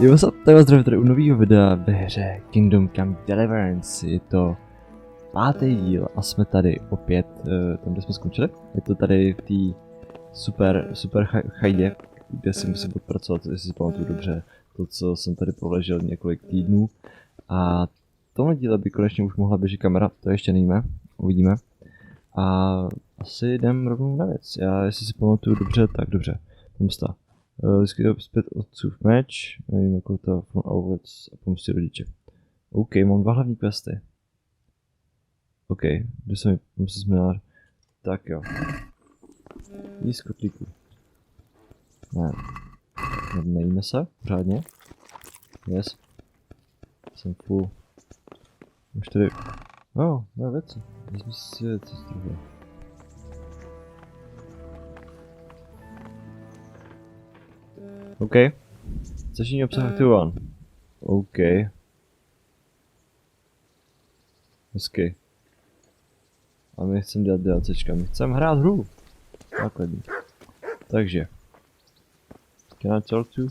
Jo, tak vás zdravím tady u nového videa ve hře Kingdom Come Deliverance. Je to 5. díl a jsme tady opět tam, kde jsme skončili. Je to tady v té super chajdě, kde si musím odpracovat, jestli si pamatuju dobře, to, co jsem tady proležel několik týdnů. A v tomhle díle by konečně už mohla běžet kamera, to ještě nevíme, uvidíme. A asi jdem rovnou na věc. Já, jestli si pamatuju dobře, tak dobře. Pomsta. Vyskytuje zpět otcův meč, nevím, jako to from outlets a pomstí rodiče. OK, mám 2 hlavní questy. OK, jdu se mi pomstí směnář. Tak jo. Jíst kotlíků. Ne. Nejíme se, pořádně. Yes. Jsem full. Už tady... Oh, no věci. Vezmi si věci z druhé. OK. Začíní obsah aktivován. OK. Hezky. A my chceme dělat DLCčka, my chceme hrát hru. Základní. Takže. Can I talk to?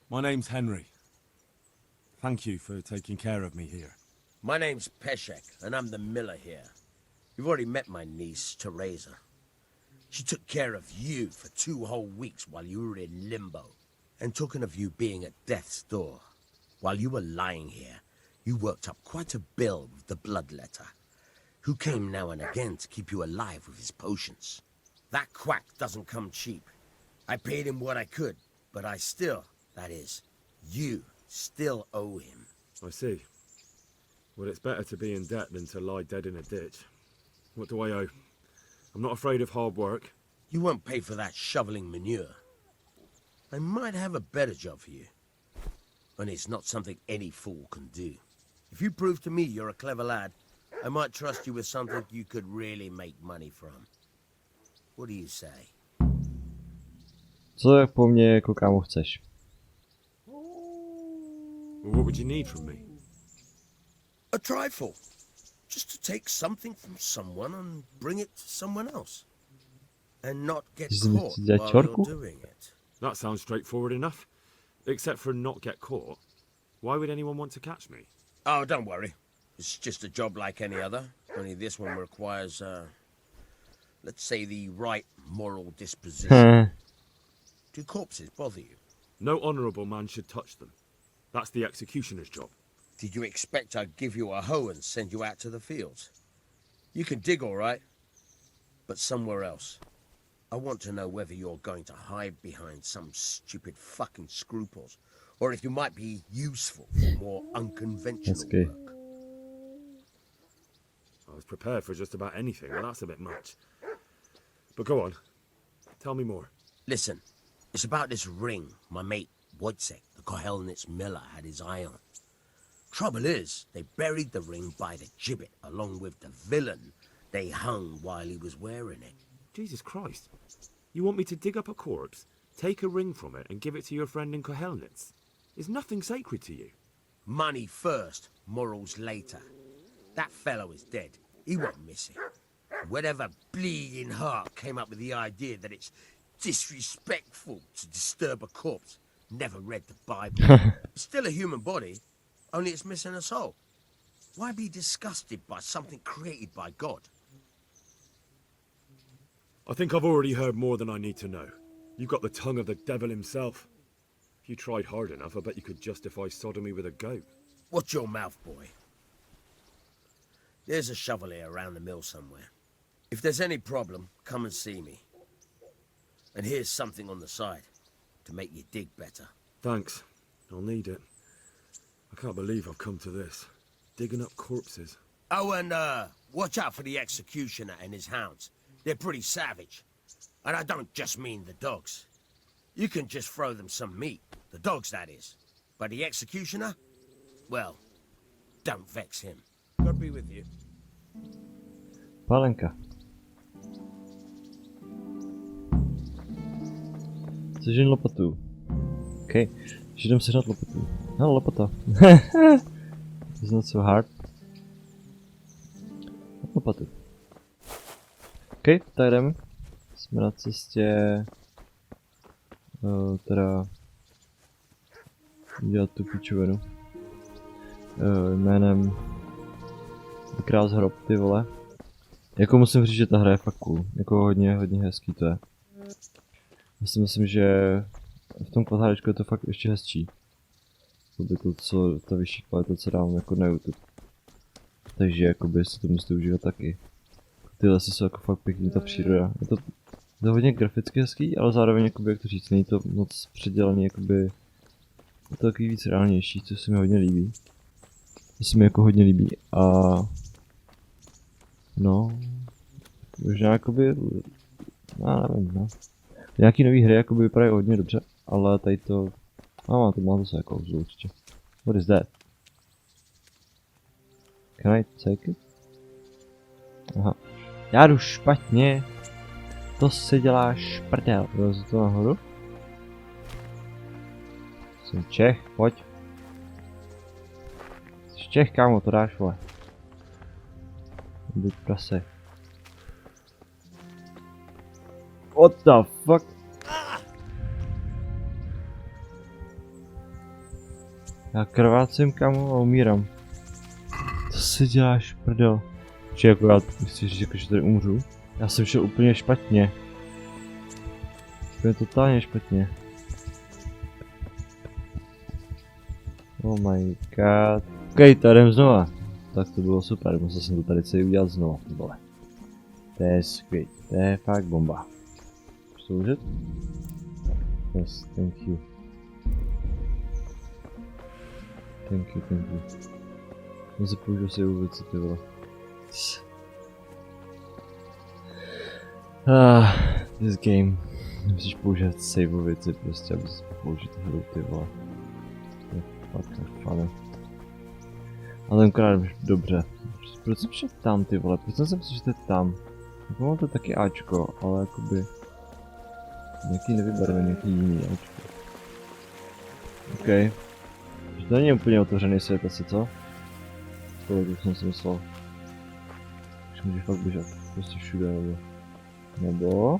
My name's Henry. Thank you for taking care of me here. My name's Peshek, and I'm the miller here. You've already met my niece, Teresa. She took care of you for 2 whole weeks while you were in limbo. And talking of you being at death's door, while you were lying here, you worked up quite a bill with the bloodletter, who came now and again to keep you alive with his potions. That quack doesn't come cheap. I paid him what I could, but I still, that is, you still owe him. I see. Well, it's better to be in debt than to lie dead in a ditch. What do I owe? I'm not afraid of hard work. You won't pay for that shoveling manure. I might have a better job for you. And it's not something any fool can do. If you prove to me you're a clever lad, I might trust you with something you could really make money from. What do you say? Co po mně jako kámo chceš? Well, what would you need from me? A trifle. Just to take something from someone and bring it to someone else. And not get caught while you're doing it. That sounds straightforward enough. Except for not get caught. Why would anyone want to catch me? Oh, don't worry. It's just a job like any other. Only this one requires, let's say, the right moral disposition. Do corpses bother you? No honourable man should touch them. That's the executioner's job. Did you expect I'd give you a hoe and send you out to the fields? You can dig all right, but somewhere else. I want to know whether you're going to hide behind some stupid fucking scruples, or if you might be useful for more unconventional work. I was prepared for just about anything, but that's a bit much. But go on. Tell me more. Listen, it's about this ring my mate Wojciech, the Kohelnitz miller, had his eye on. Trouble is, they buried the ring by the gibbet along with the villain they hung while he was wearing it. Jesus Christ. You want me to dig up a corpse, take a ring from it, and give it to your friend in Kohelnitz? Is nothing sacred to you? Money first, morals later. That fellow is dead. He won't miss it. Whatever bleeding heart came up with the idea that it's disrespectful to disturb a corpse never read the Bible. It's still a human body, only it's missing a soul. Why be disgusted by something created by God? I think I've already heard more than I need to know. You've got the tongue of the devil himself. If you tried hard enough, I bet you could justify sodomy with a goat. Watch your mouth, boy. There's a shovel here around the mill somewhere. If there's any problem, come and see me. And here's something on the side to make you dig better. Thanks. I'll need it. I can't believe I've come to this. Digging up corpses. Oh, and watch out for the executioner and his hounds. They're pretty savage. And I don't just mean the dogs. You can just throw them some meat. The dogs, that is. But the executioner? Well, don't vex him. God be with you. Pálenka. Sežen lopatu. OK. Takže jdem sežnat lopatu. No, lopata. It's not so hard. Lopatu. OK, tak jdeme. Jsme na cestě teda dělat tu pičovinu. Jménem Krás hrob, ty vole. Jako musím říct, že ta hra je fakt cool. Jako hodně hezký to je. Já si myslím, že v tom kvadračku je to fakt ještě hezčí. Ta vyšší kvalita, co dávám jako na YouTube. Takže jakoby si to musíte užívat taky. Ty lesy jsou jako fakt pěkný, ta příroda. Je to hodně graficky hezký, ale zároveň jakoby, jak to říct, není to moc předělaný, jakoby je to takový víc reálnější, což se mi hodně líbí. To se mi jako hodně líbí a no, možná jakoby, no nevím, no. Nějaký nový hry jakoby vypadají hodně dobře, ale tady to, no to má zase jako uzlu určitě. What is that? Can I take it? Aha. Já jdu špatně. To se dělá šprdel. Vylezu to nahoru. Jsem Čech, pojď. Jsi Čech, kámo, to dáš, vole. Buď prase. What the fuck? Já krvácím, kámo, a umírám. To se děláš, prdel. Či jako já chci říct, jako, že tady umřu. Já jsem šel úplně špatně. Úplně totálně špatně. Oh my god. Ok, tady jdem znova. Tak to bylo super, musel jsem to tady celý udělat znova, ty vole. To je skvělý, to je fakt bomba. Můžu to užít? Yes, thank you. Thank you. Nezapoužil si věci, ty vole. This game. Musíš použít save věci prostě, aby si použít hru, ty vole. To je fakt funny. A tenkrát dobře. Proč jsem šel tam, ty vole? Proč jsem si myslel, že to je tam? Jako mám to taky Ačko, ale jakoby nějaký nevybarvený, nějaký jiný Ačko. OK. Že to není úplně otevřený svět asi, co? Tolik jsem si myslel. Už může fakt běžet. Prostě všude, nebo...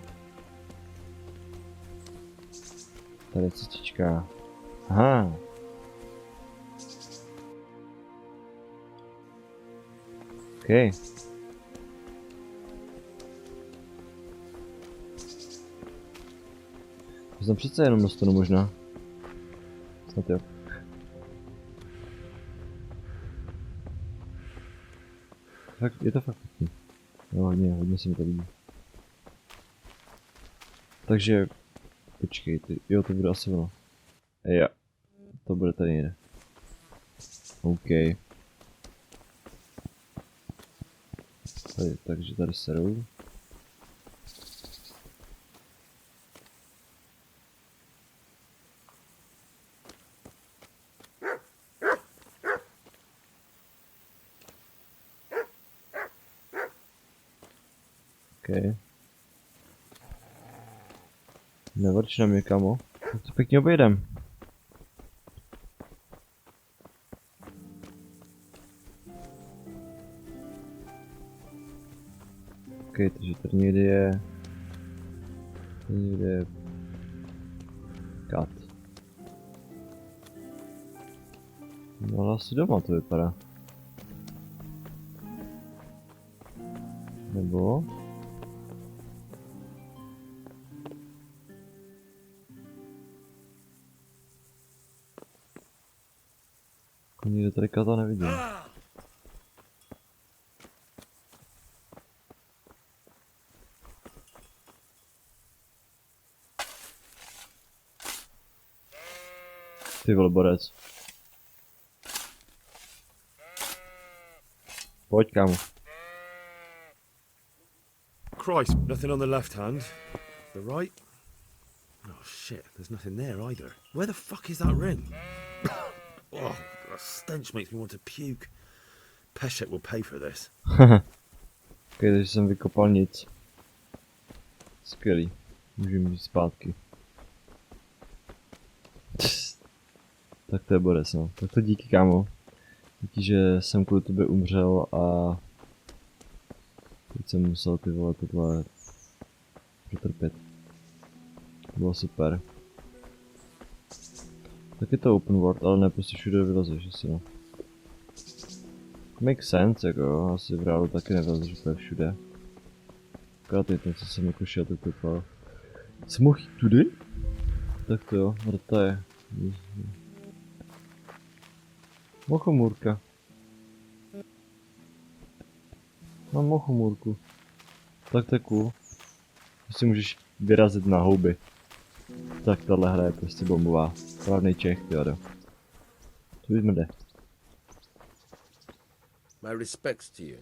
Tady je cestička. Aha. OK. To jsem přece jenom dostanu možná. Snad jo. Fakt, je to fakt pěkný. No hodně se mi to líbí. Takže, počkejte, jo to bude asi ono. Jo, to bude tady někde. OK. Tady, takže tady serou. OK. Nevrč na mě, kamo. Tak to pěkně objedem. OK, takže tady někde je... Tady někde je... Kat. No ale asi doma to vypadá. Nebo... Nikde tady kata nevidím. Ty vole, borec. Pojď, kámo. Christ, nothing on the left hand. The right? Oh shit, there's nothing there either. Where the fuck is that ring? Oh, the stench makes me want to puke. Peshek will pay for this. Ok, takže jsem vykopal nic. Skvělý. Můžeme jít zpátky. Tak to je borec, no. Tak to díky, kámo. Díky, že jsem kvůli tobě umřel a... teď jsem musel ty vole tohle... protrpět. Bylo super. Tak je to open world, ale ne prostě všude vylezeš, asi no. Make sense, jako jo, asi v reálu taky nevylezeš úplně všude. Akorát je ten, co jsem jako šel, tak vypadal. Jsem mohl jít tudy? Tak to jo, vrta je. Mochomůrka. Mám mochomůrku. Tak to je cool. Si můžeš vyrazit na houby. Tak tahle hra je prostě bombová. Správnej Čech, tyjo. Tu jde. My respects to you.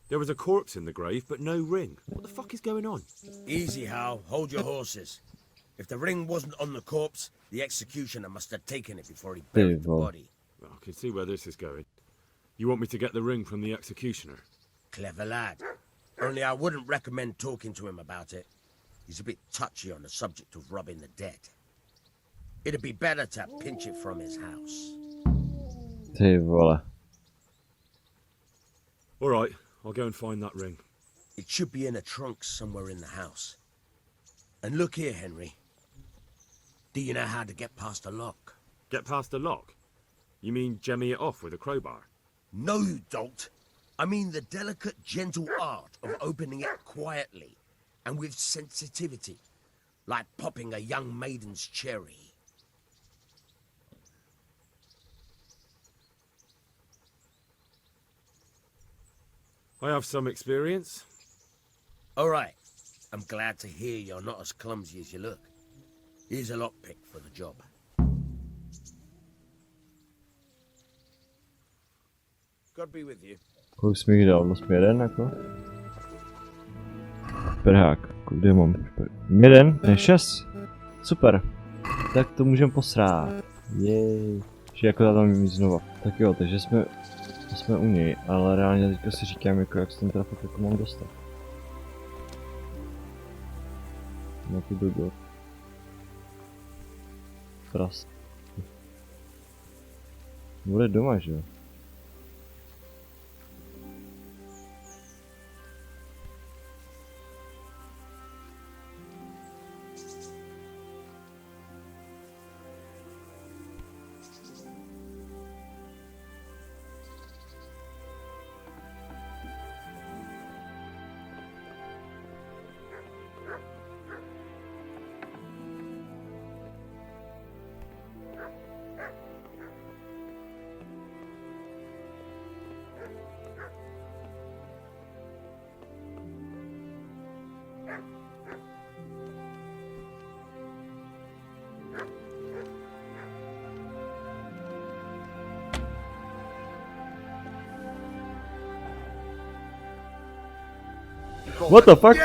There was a corpse in the grave, but no ring. What the fuck is going on? Easy, Hal. Hold your horses. If the ring wasn't on the corpse, the executioner must have taken it before he buried the body. Well, I can see where this is going. You want me to get the ring from the executioner? Clever lad. Only I wouldn't recommend talking to him about it. He's a bit touchy on the subject of robbing the dead. It'd be better to pinch it from his house. Ty vole. All right, I'll go and find that ring. It should be in a trunk somewhere in the house. And look here, Henry. Do you know how to get past a lock? Get past the lock? You mean jemmy it off with a crowbar? No, you don't. I mean the delicate, gentle art of opening it quietly and with sensitivity, like popping a young maiden's cherry. I have some experience. All right. I'm glad to hear you're not as clumsy as you look. Here's a lockpick for the job. God be with you. Kolik jsme jich dal? Vlastně jeden jako? Perhák, kde mám? Jeden? Ne, 6. Super. Tak to můžeme posrát. Jej. Že jako tam mít znova. Tak jo, takže jsme u něj, ale reálně teďka si říkám, jako jak se ten trafik jako mám dostat. Na tu dobu. Prast. Bude doma, že jo? What the fuck?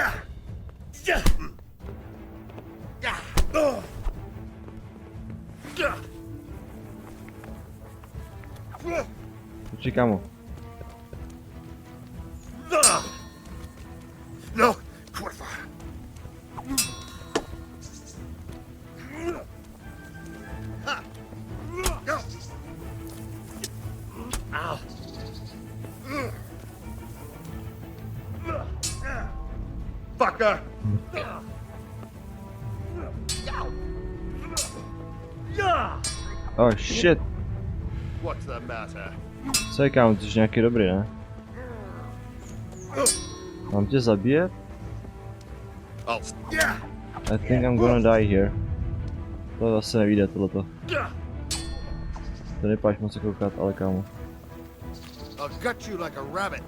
Počkej, kámo. No, kurwa. Fucker! Oh shit. What's the matter? Co je, kámo, ty jsi nějaký dobrý, ne? Mám tě zabíjet? I think I'm gonna die here. To zase nevíde tohleto. To nepáš moc se koukat, ale kámo. I'll gut you like a rabbit.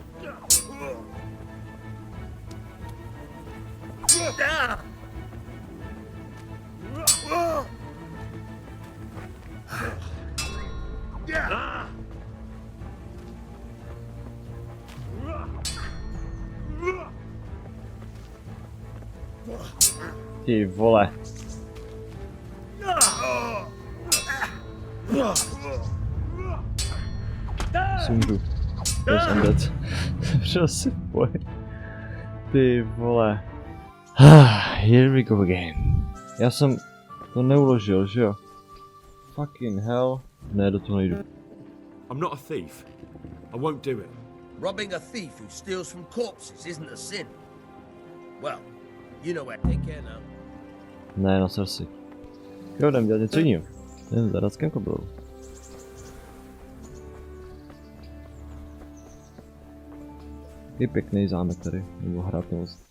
Ty vole. Můžu. Yes, I'm dead. Prostě boj. Ty vole. Here we go again. Já jsem to neuložil, že jo? Fucking hell. Ne, do toho nejdu. I'm not a thief. I won't do it. Robbing a thief who steals from corpses isn't a sin. Well, you know where. Take care now. Ne, naser si. Jo, jdem dělat něco jiného. Jdem za Radkem Kobylou. Je pěkný zámek tady, nebo hratelnost.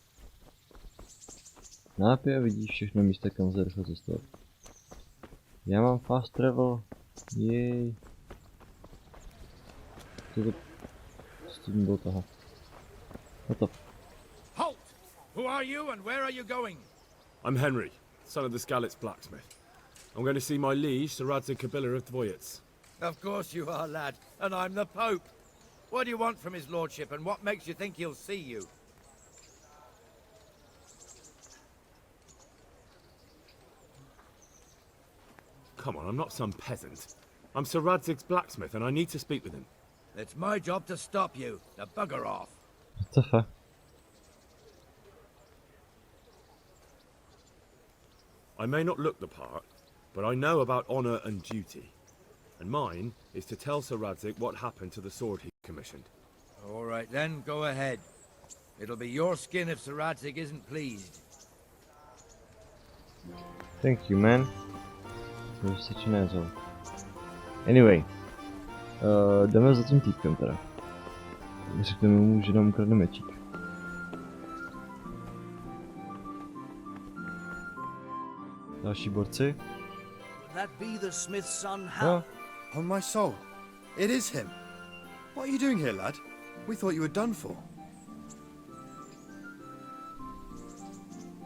Nápě vidíš všechno místa, kam se rychle cestovat. Já mám fast travel. Jej. Co to... S tím bylo toho. No to. Halt! Who are you and where are you going? I'm Henry, son of the Skalitz blacksmith. I'm going to see my liege, Sir Radzig Kobyla of Dvoyets. Of course you are, lad, and I'm the Pope. What do you want from his lordship, and what makes you think he'll see you? Come on, I'm not some peasant. I'm Sir Radzig's blacksmith, and I need to speak with him. It's my job to stop you. Now bugger off. What the fuck? I may not look the part, but I know about honour and duty. And mine is to tell Sir Radzig what happened to the sword he commissioned. All right then, go ahead. It'll be your skin if Sir Radzig isn't pleased. Thank you, man. You're such an asshole. Anyway. Jdeme za tím týpkem teda. Řekneme mu, že nám ukradne mečík. Další borci. That be the smith's son, Hal? Jo. On my soul, it is him. What are you doing here, lad? We thought you were done for.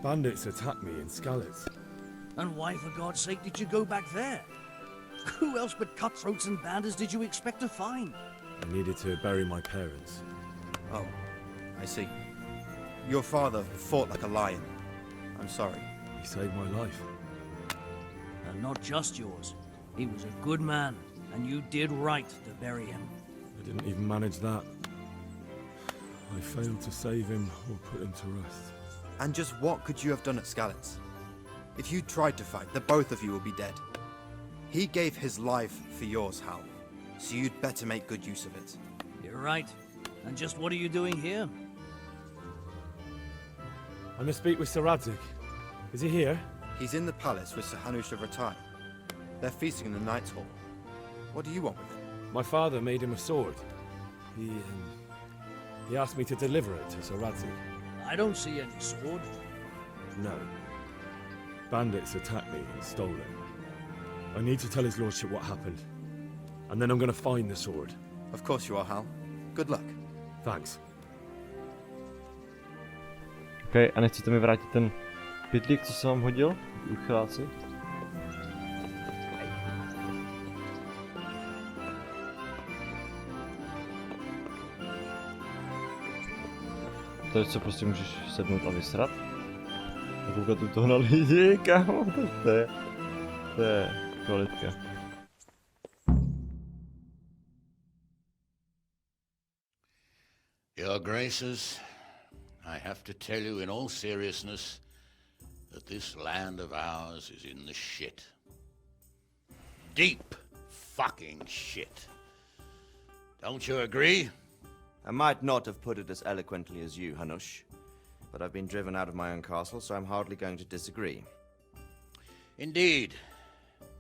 Bandits attacked me in Skalitz. And why, for God's sake, did you go back there? Who else but cutthroats and bandits did you expect to find? I needed to bury my parents. Oh, I see. Your father fought like a lion. I'm sorry. He saved my life. And not just yours. He was a good man, and you did right to bury him. I didn't even manage that. I failed to save him or put him to rest. And just what could you have done at Skalitz? If you tried to fight, the both of you will be dead. He gave his life for yours, Hal. So you'd better make good use of it. You're right. And just what are you doing here? I must speak with Sir Radzig. Is he here? He's in the palace with Sir Hanush of Rattay. They're feasting in the Knight's Hall. What do you want with him? My father made him a sword. He asked me to deliver it to Sir Radzig. I don't see any sword. No. Bandits attacked me and stole it. I need to tell his lordship what happened. And then I'm going to find the sword. Of course you are, Hal. Good luck. Thanks. Ok, a nechcete mi vrátit ten pytlík, co jsem vám hodil? Uchyláci? To je, co prostě můžeš sednout a vysrat? A koukat u toho na lidi, kámo, to je kvalitka. Your Graces, I have to tell you in all seriousness that this land of ours is in the shit. Deep fucking shit. Don't you agree? I might not have put it as eloquently as you, Hanush, but I've been driven out of my own castle, so I'm hardly going to disagree. Indeed.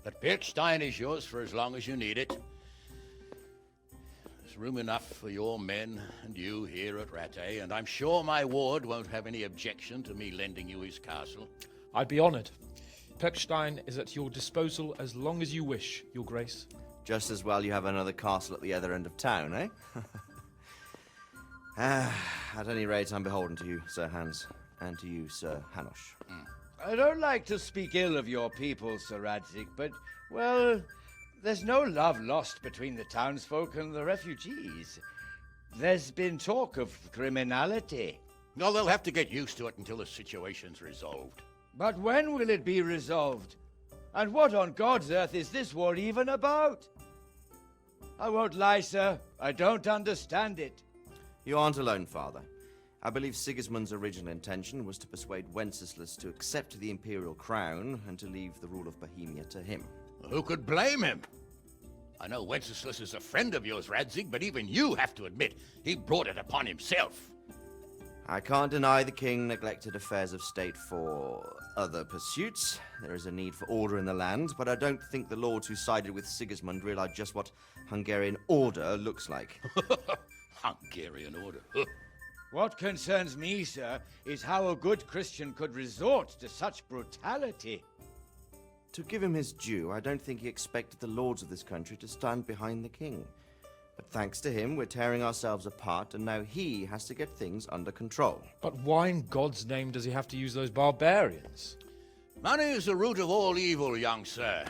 But Pirkstein is yours for as long as you need it. There's room enough for your men and you here at Rattay, and I'm sure my ward won't have any objection to me lending you his castle. I'd be honoured. Pirkstein is at your disposal as long as you wish, Your Grace. Just as well you have another castle at the other end of town, eh? At any rate, I'm beholden to you, Sir Hans, and to you, Sir Hanush. I don't like to speak ill of your people, Sir Radzig, but, well, there's no love lost between the townsfolk and the refugees. There's been talk of criminality. No, they'll have to get used to it until the situation's resolved. But when will it be resolved? And what on God's earth is this war even about? I won't lie, sir. I don't understand it. You aren't alone, Father. I believe Sigismund's original intention was to persuade Wenceslas to accept the imperial crown and to leave the rule of Bohemia to him. Who could blame him? I know Wenceslas is a friend of yours, Radzig, but even you have to admit he brought it upon himself. I can't deny the king neglected affairs of state for other pursuits. There is a need for order in the land, but I don't think the lords who sided with Sigismund realized just what Hungarian order looks like. Hungarian order. What concerns me, sir, is how a good Christian could resort to such brutality. To give him his due, I don't think he expected the lords of this country to stand behind the king. But thanks to him, we're tearing ourselves apart, and now he has to get things under control. But why in God's name does he have to use those barbarians? Money is the root of all evil, young sir.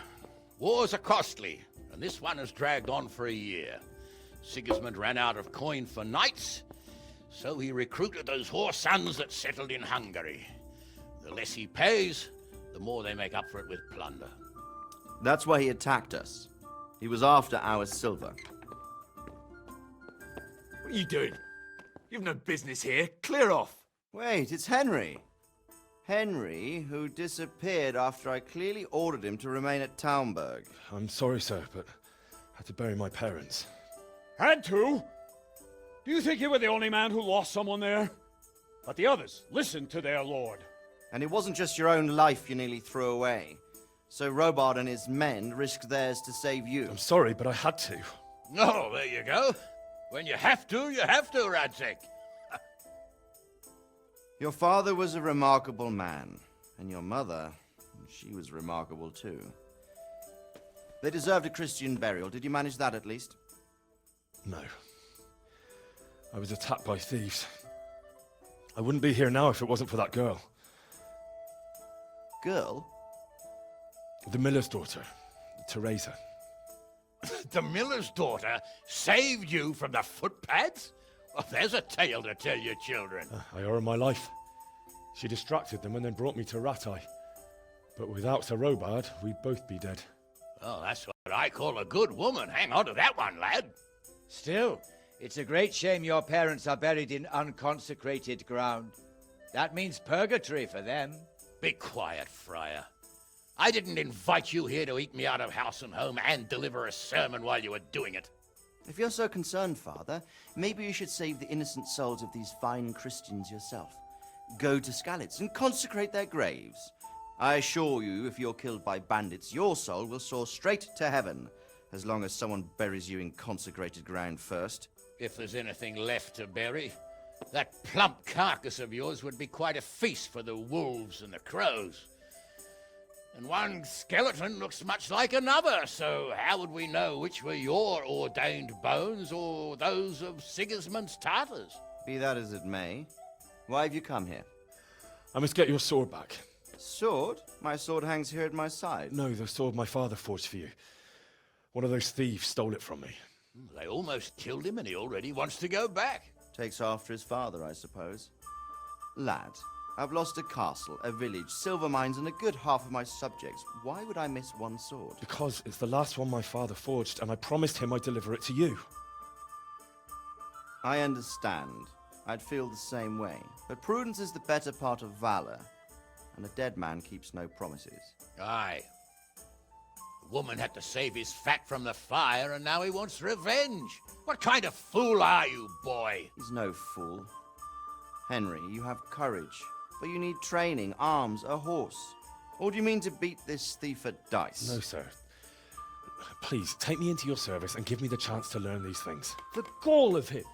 Wars are costly, and this one has dragged on for a year. Sigismund ran out of coin for knights, so he recruited those whore sons that settled in Hungary. The less he pays, the more they make up for it with plunder. That's why he attacked us. He was after our silver. What are you doing? You've no business here. Clear off. Wait, it's Henry. Henry, who disappeared after I clearly ordered him to remain at Taumberg. I'm sorry, sir, but I had to bury my parents. Had to? Do you think you were the only man who lost someone there? But the others listened to their lord. And it wasn't just your own life you nearly threw away. So Robard and his men risked theirs to save you. I'm sorry, but I had to. Oh, there you go. When you have to, Radzig. Your father was a remarkable man, and your mother, she was remarkable too. They deserved a Christian burial. Did you manage that at least? No. I was attacked by thieves. I wouldn't be here now if it wasn't for that girl. Girl? The miller's daughter, Teresa. The miller's daughter saved you from the footpads? Well, there's a tale to tell your children. I owe her my life. She distracted them and then brought me to Ratai. But without Sir Robard, we'd both be dead. Oh, that's what I call a good woman. Hang on to that one, lad. Still, it's a great shame your parents are buried in unconsecrated ground. That means purgatory for them. Be quiet, Friar. I didn't invite you here to eat me out of house and home and deliver a sermon while you were doing it. If you're so concerned, Father, maybe you should save the innocent souls of these fine Christians yourself. Go to Skalitz and consecrate their graves. I assure you, if you're killed by bandits, your soul will soar straight to heaven, as long as someone buries you in consecrated ground first. If there's anything left to bury, that plump carcass of yours would be quite a feast for the wolves and the crows. And one skeleton looks much like another, so how would we know which were your ordained bones or those of Sigismund's Tartars? Be that as it may, why have you come here? I must get your sword back. Sword? My sword hangs here at my side. No, the sword my father forged for you. One of those thieves stole it from me. They almost killed him and he already wants to go back. Takes after his father, I suppose. Lad, I've lost a castle, a village, silver mines, and a good half of my subjects. Why would I miss one sword? Because it's the last one my father forged, and I promised him I'd deliver it to you. I understand. I'd feel the same way. But prudence is the better part of valor, and a dead man keeps no promises. Aye. The woman had to save his fat from the fire, and now he wants revenge. What kind of fool are you, boy? He's no fool. Henry, you have courage, but you need training, arms, a horse. Or do you mean to beat this thief at dice? No, sir. Please, take me into your service and give me the chance to learn these things. The gall of him.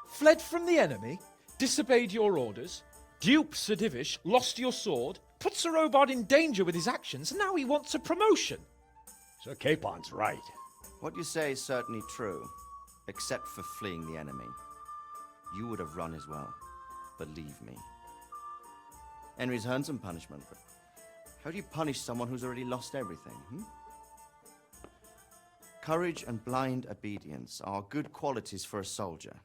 Fled from the enemy, disobeyed your orders, duped Sir Divish, lost your sword, put Sir Robard in danger with his actions, and now he wants a promotion. Sir Capon's right. What you say is certainly true, except for fleeing the enemy. You would have run as well, believe me. Henry's earned some punishment, but how do you punish someone who's already lost everything, Courage and blind obedience are good qualities for a soldier,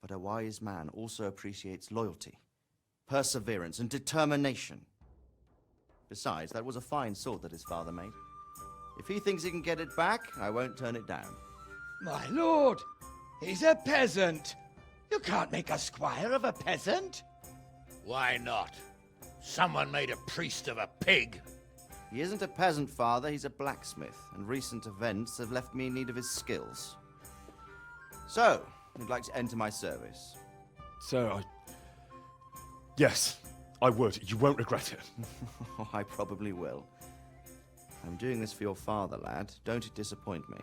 but a wise man also appreciates loyalty, perseverance, and determination. Besides, that was a fine sword that his father made. If he thinks he can get it back, I won't turn it down. My lord, he's a peasant. You can't make a squire of a peasant. Why not? Someone made a priest of a pig. He isn't a peasant, Father, he's a blacksmith, and recent events have left me in need of his skills. So, you'd like to enter my service? Sir, Yes, I would. You won't regret it. I probably will. I'm doing this for your father, lad. Don't it disappoint me.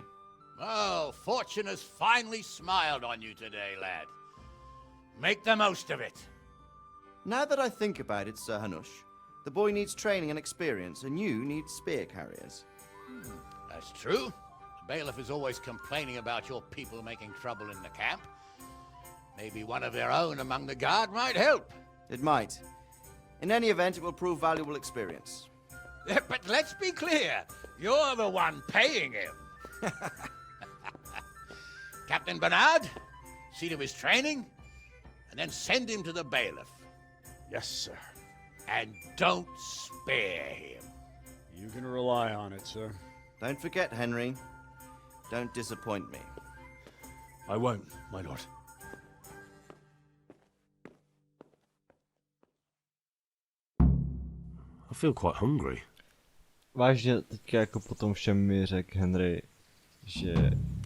Oh, fortune has finally smiled on you today, lad. Make the most of it. Now that I think about it, Sir Hanush, the boy needs training and experience, and you need spear carriers. That's true. The bailiff is always complaining about your people making trouble in the camp. Maybe one of their own among the guard might help. It might. In any event, it will prove valuable experience. But let's be clear, you're the one paying him. Captain Bernard, see to his training, and then send him to the bailiff. Yes, sir. And don't spare him. You can rely on it, sir. Don't forget, Henry. Don't disappoint me. I won't, my lord. I feel quite hungry. Vážně teďka jako potom všem mi řekl Henry, že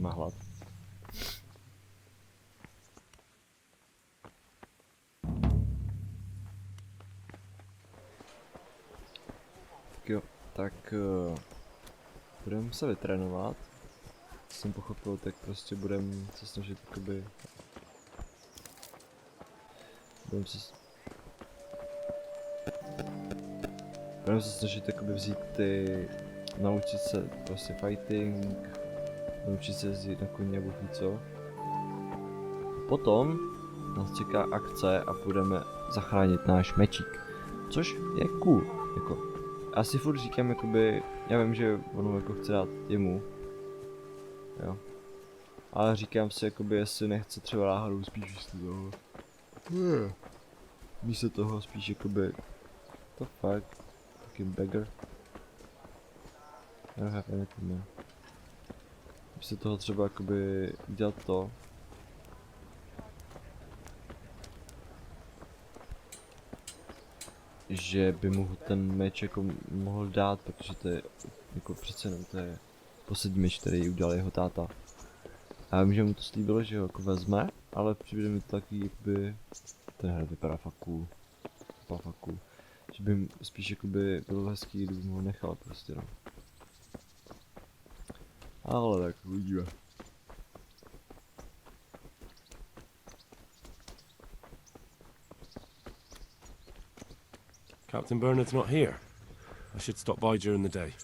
má hlad. Tak jo, tak budeme se vytrénovat. Co jsem pochopil, tak prostě budeme se snažit jakoby... Budeme se snažit jakoby vzít ty... Naučit se prostě fighting, naučit se jezdit na koni nebo co. Potom nás čeká akce a budeme zachránit náš mečík. Což je cool, jako... Asi furt říkám jakoby, já vím, že ono jako chce dát jemu. Jo. Ale říkám si jakoby, jestli nechce třeba náhodou spíš místo toho. Místo toho spíš jakoby... To fuck. Fucking beggar. I don't have anything, man. Místo toho třeba jakoby dělat to. Že by mu ten meč jako mohl dát, protože to je jako přece jenom to je poslední meč, který udělal jeho táta. A já vím, že mu to slíbilo, že ho jako vezme, ale přijde mi to taky jakoby... Ten hra vypadá fakt cool. Fakt cool. Že by spíš jakoby bylo hezký, kdyby mu ho nechal prostě, no. Ale tak uvidíme. Captain Bernard's not here. I should stop by during the day.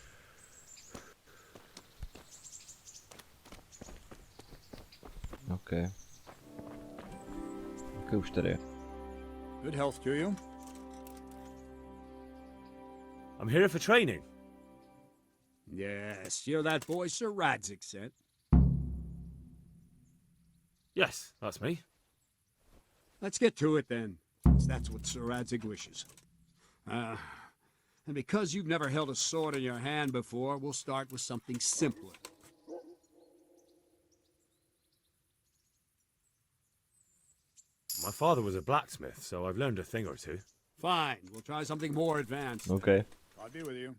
Okay. Okay, už tady je. Good health to you. I'm here for training. Yes, you're that boy Sir Radzik sent. Yes, that's me. Let's get to it then, since that's what Sir Radzik wishes. And because you've never held a sword in your hand before, we'll start with something simpler. My father was a blacksmith, so I've learned a thing or two. Fine, we'll try something more advanced. Okay. I'll be with you.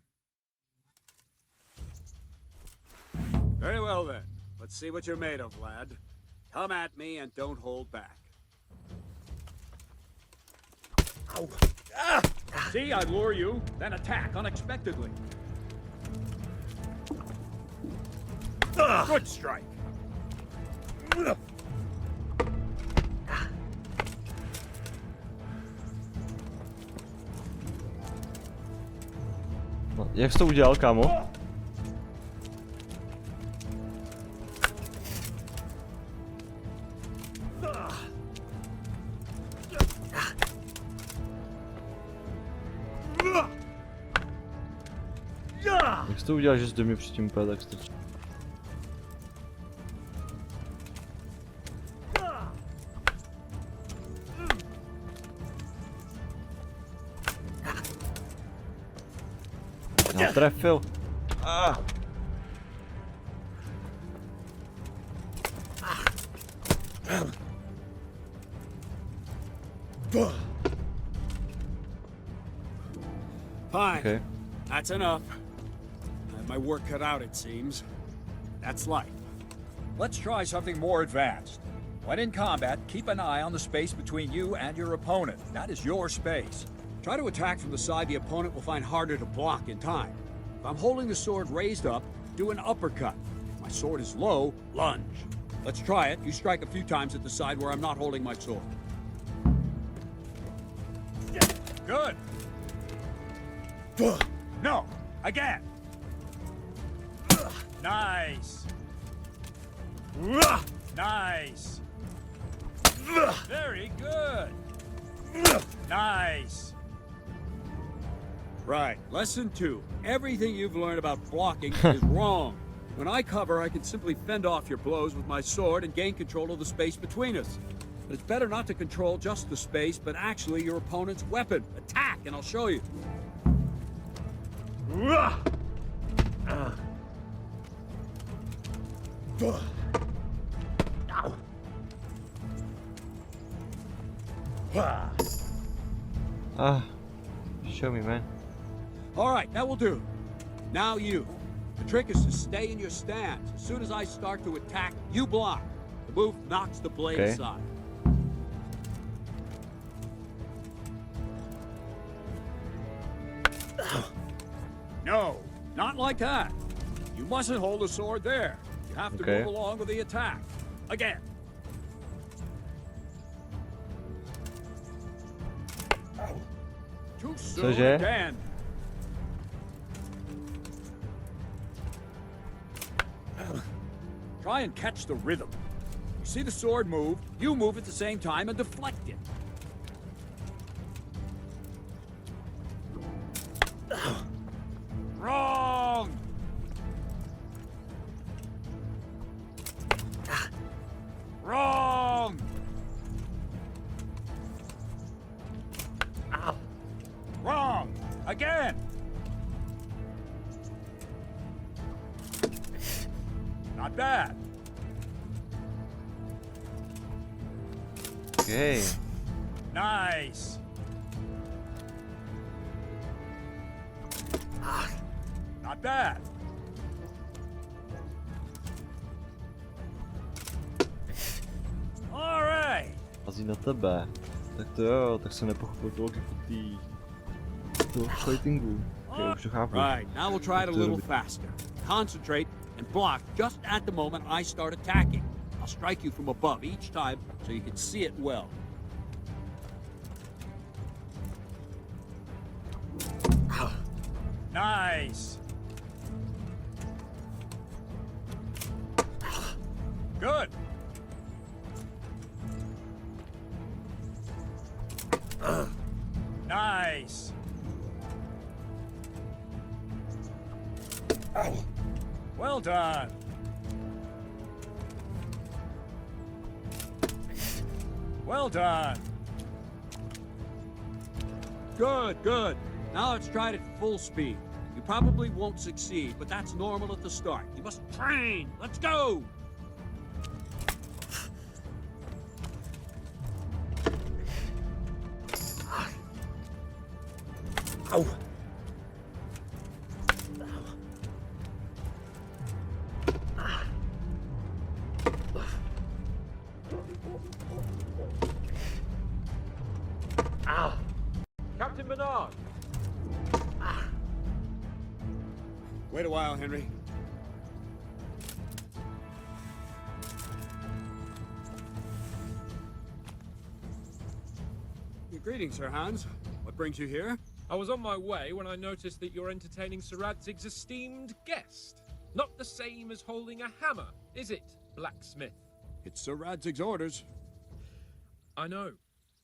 Very well then. Let's see what you're made of, lad. Come at me and don't hold back. Ow. See, I lure you, then attack unexpectedly. Good strike. No, jak jsi to udělal, kámo? Jak jsi to udělal, že jsi do mě předtím úplně tak strčil? No, trefil. Fine. Okay. That's enough. I have my work cut out, it seems. That's life. Let's try something more advanced. When in combat, keep an eye on the space between you and your opponent. That is your space. Try to attack from the side the opponent will find harder to block in time. If I'm holding the sword raised up, do an uppercut. If my sword is low, lunge. Let's try it. You strike a few times at the side where I'm not holding my sword. Good. No, again. Nice. Nice. Very good. Nice. Right, lesson 2. Everything you've learned about blocking is wrong. When I cover, I can simply fend off your blows with my sword and gain control of the space between us. But it's better not to control just the space, but actually your opponent's weapon. Attack, and I'll show you. Show me, man. All right, that will do. Now you. The trick is to stay in your stance. As soon as I start to attack, you block. The move knocks the blade aside. No, not like that. You mustn't hold the sword there. You have to move along with the attack. Again. Too soon again. Try and catch the rhythm. You see the sword move, you move at the same time and deflect it. Wrong! Wrong! Wrong! Again! Not bad. Okay. Nice. Not bad. All right. Hází na tebe. Tak to jo, tak jsem nepochopil tu logiku toho fightingu. Okay, už to chápu. Right, now we'll try it a little faster. Concentrate and block just at the moment I start attacking. I'll strike you from above each time so you can see it well. Nice. Good. Nice. Well done. Well done. Good, good. Now let's try it at full speed. You probably won't succeed, but that's normal at the start. You must train. Let's go. Ow. Captain Bernard! Wait a while, Henry. Greetings, Sir Hans. What brings you here? I was on my way when I noticed that you're entertaining Sir Radzig's esteemed guest. Not the same as holding a hammer, is it, blacksmith? It's Sir Radzig's orders. I know.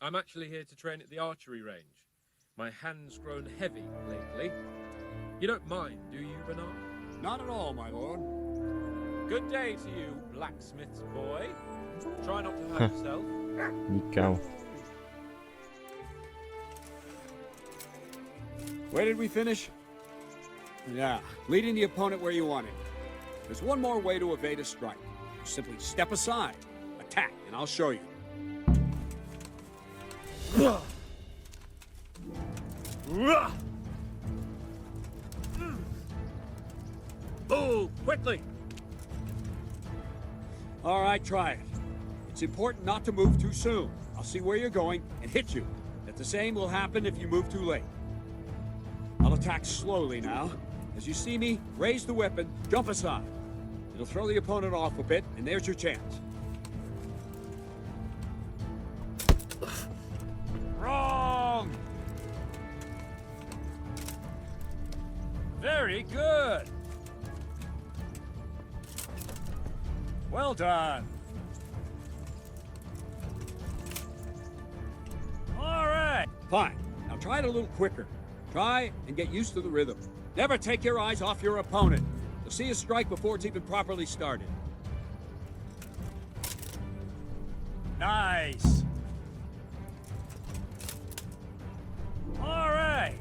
I'm actually here to train at the archery range. My hand's grown heavy lately. You don't mind, do you, Bernard? Not at all, my lord. Good day to you, blacksmith's boy. Try not to hurt yourself. Nikam. Where did we finish? Yeah, leading the opponent where you want him. There's one more way to evade a strike. You simply step aside, attack, and I'll show you. Move, quickly! All right, try it. It's It's important not to move too soon. I'll see where you're going and hit you. But the same will happen if you move too late. I'll attack slowly now. As you see me, raise the weapon, jump aside. It'll throw the opponent off a bit, and there's your chance. Wrong! Very good! Well done! All right! Fine. Now try it a little quicker. Try and get used to the rhythm. Never take your eyes off your opponent. You'll see a strike before it's even properly started. Nice! All right!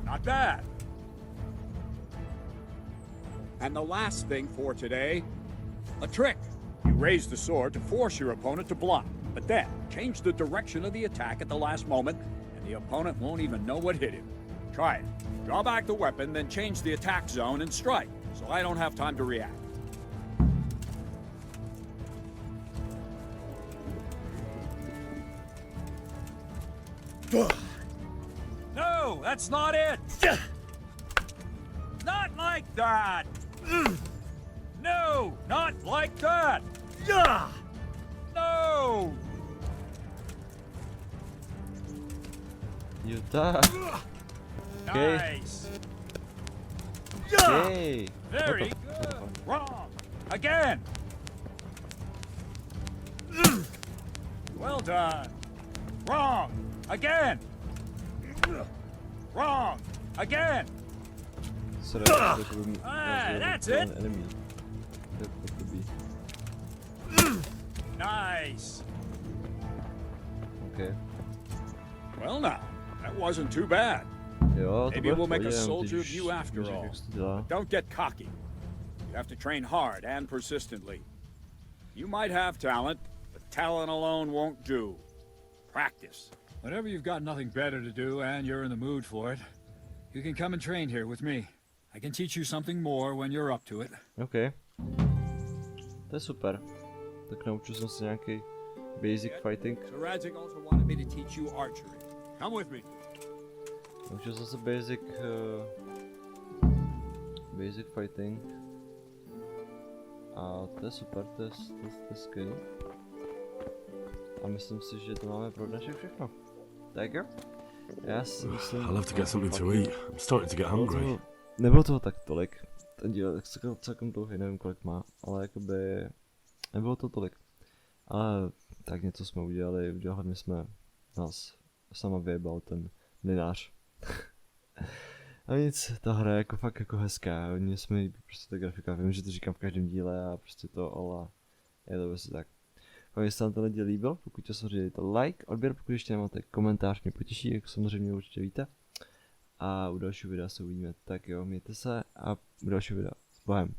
Not bad. And the last thing for today, a trick. You raise the sword to force your opponent to block, but then change the direction of the attack at the last moment, and the opponent won't even know what hit him. Try it. Draw back the weapon, then change the attack zone and strike, so I don't have time to react. No, that's not it! Not like that! No, not like that! No! You tak. Okay. Nice! Okay. Very good! Wrong! Again! Well done! Wrong! Again! Wrong! Again! So that's it! Enemy. That could be. Nice! Okay. Well now, that wasn't too bad. Jo, Maybe we'll make a soldier of you after all. But don't get cocky. You have to train hard and persistently. You might have talent, but talent alone won't do. Practice. Whenever you've got nothing better to do and you're in the mood for it, you can come and train here with me. I can teach you something more when you're up to it. Okay. To je super. Tak naučil jsem se nějaký basic fighting. So Radzik also wanted me to teach you archery. Come with me. Naučil jsem se basic fighting. A to je super, to je skill. A myslím si, že to máme pro dnešek všechno. Tak jo. Já si myslím... I'll have to get something to eat. I'm starting to get hungry. Nebylo toho tak tolik. Ten díl je celkem dlouhý, nevím kolik má, ale jakoby... Nebylo to tolik. Ale tak něco jsme udělali, hlavně jsme nás sama vyjebal ten mlynář. A nic, ta hra je jako fakt jako hezká, hodně se mi líbí prostě ta grafika, vím, že to říkám v každém díle a prostě to ale je to prostě tak. Pokud se vám tenhle díl líbil, pokud to samozřejmě dejte like, odběr, pokud ještě nemáte komentář, mě potěší, jak samozřejmě určitě víte. A u dalšího videa se uvidíme, tak jo, mějte se a u dalšího videa s Bohem.